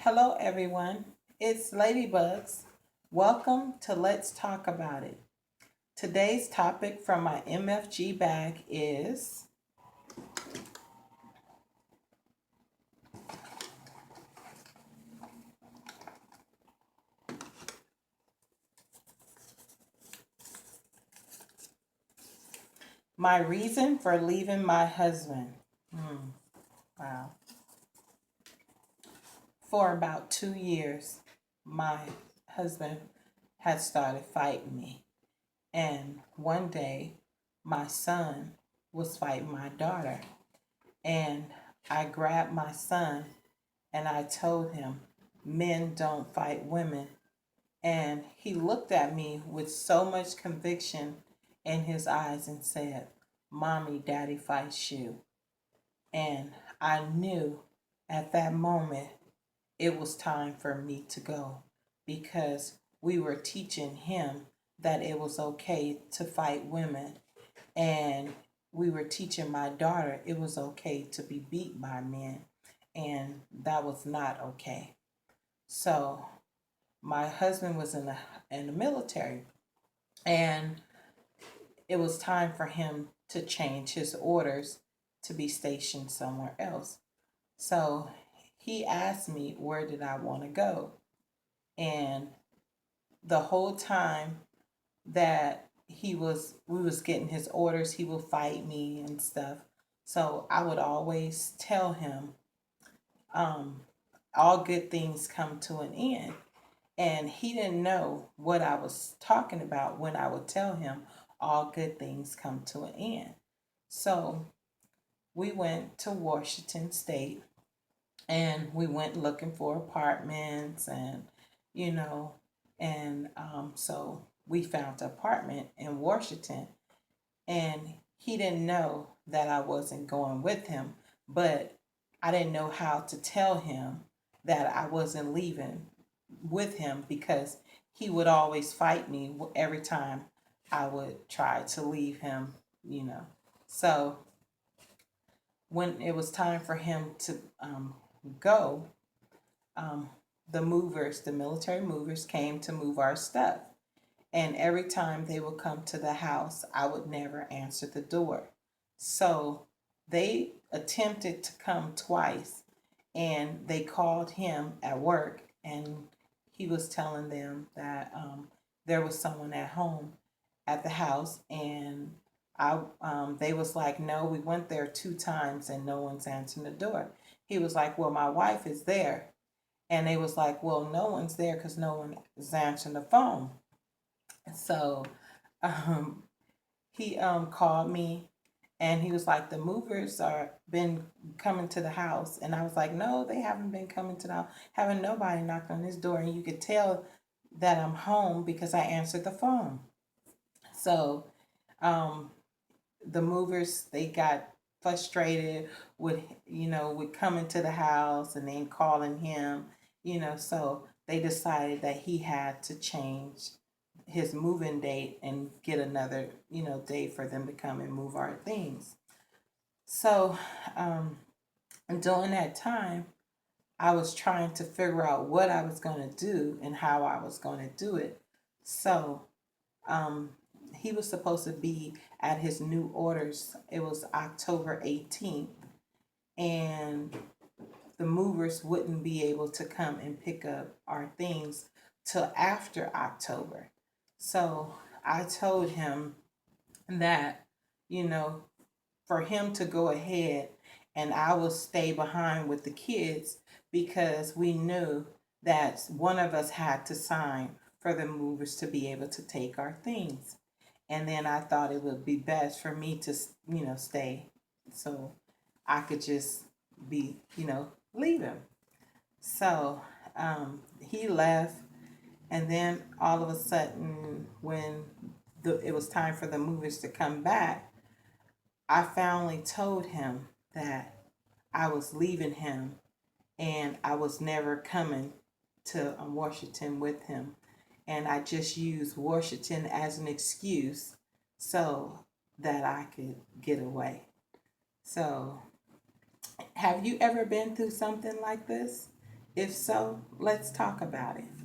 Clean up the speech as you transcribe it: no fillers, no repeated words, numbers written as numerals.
Hello, everyone. It's Ladybugs. Welcome to Let's Talk About It. Today's topic from my MFG bag is my reason for leaving my husband. Wow. For about 2 years, my husband had started fighting me. And one day, my son was fighting my daughter. And I grabbed my son and I told him, men don't fight women. And he looked at me with so much conviction in his eyes and said, Mommy, Daddy fights you. And I knew at that moment it was time for me to go because we were teaching him that it was okay to fight women. And we were teaching my daughter it was okay to be beat by men. And that was not okay. So my husband was in the military, and it was time for him to change his orders to be stationed somewhere else. So he asked me where did I want to go, and the whole time that we was getting his orders, he would fight me and stuff. So I would always tell him, um, all good things come to an end. And he didn't know what I was talking about when I would tell him all good things come to an end. So we went to Washington State and we went looking for apartments and, you know, so we found an apartment in Washington, and he didn't know that I wasn't going with him, but I didn't know how to tell him that I wasn't leaving with him because he would always fight me every time I would try to leave him. So when it was time for him to go, um, the military movers came to move our stuff. And every time they would come to the house, I would never answer the door. So they attempted to come twice, and they called him at work, and he was telling them that there was someone at home at the house, and they was like, no, we went there 2 times and no one's answering the door. He was like, well, my wife is there, and they was like, well, no one's there because no one is answering the phone. So um, he called me and he was like, the movers are been coming to the house. And I was like, no, they haven't been coming to the house. Haven't nobody knocked on this door. And you could tell that I'm home because I answered the phone. So um, the movers, they got frustrated with coming to the house and then calling him. So they decided that he had to change his moving date and get another date for them to come and move our things. So um, during that time, I was trying to figure out what I was going to do and how I was going to do it. So um, he was supposed to be at his new orders. It was October 18th, and the movers wouldn't be able to come and pick up our things till after October. So I told him that, you know, for him to go ahead and I will stay behind with the kids because we knew that one of us had to sign for the movers to be able to take our things. And then I thought it would be best for me to, stay so I could just be, leave him. So he left, and then all of a sudden, when it was time for the movers to come back, I finally told him that I was leaving him and I was never coming to Washington with him. And I just used Washington as an excuse so that I could get away. So, have you ever been through something like this? If so, let's talk about it.